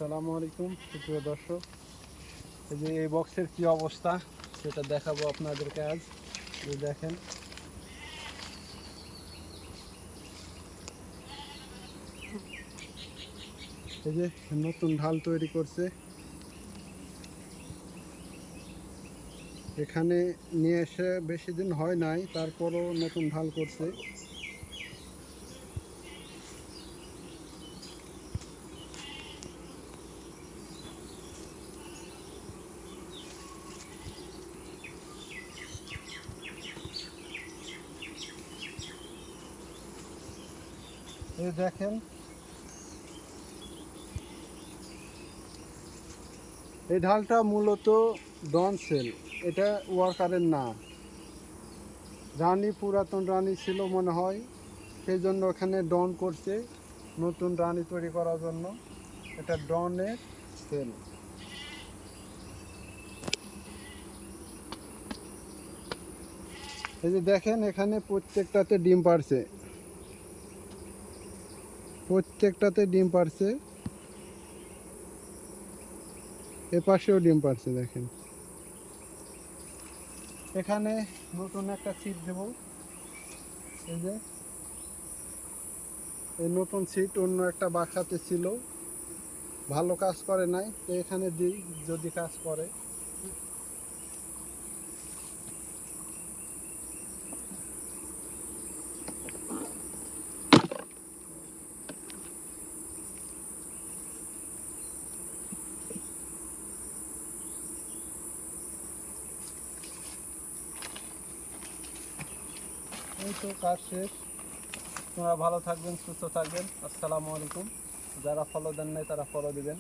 আসসালামু আলাইকুম প্রিয় দর্শক, এই যে এই বক্সের কি অবস্থা সেটা দেখাবো আপনাদেরকে আজ। এই দেখেন, এই যে নতুন ঢাল তৈরি করছে, এখানে নিয়ে এসে বেশি দিন হয় নাই, তারপরও নতুন ঢাল করছে। এই দেখেন, এই ঢালটা মূলত ডন সেল, এটা ওয়ার্কারের না। রানী পুরাতন রানী ছিল মনে হয়, সেই জন্য এখানে ডন করছে নতুন রানী তৈরি করার জন্য। এটা ডনের সেল। এই যে দেখেন, এখানে প্রত্যেকটাতে ডিম পারছে, প্রত্যেকটাতে ডিম পারছে, এপাশেও ডিম পারছে। দেখেন, এখানে নতুন একটা সিট দেব। এই যে এই নতুন সিট অন্য একটা বাসাতে ছিল, ভালো কাজ করে নাই, তো এখানে দিই যদি কাজ করে। এই তো কাজ শেষ। তোমরা ভালো থাকবেন, সুস্থ থাকবেন। আসসালামু আলাইকুম। যারা ফলো দেন নাই তারা ফলো দিবেন।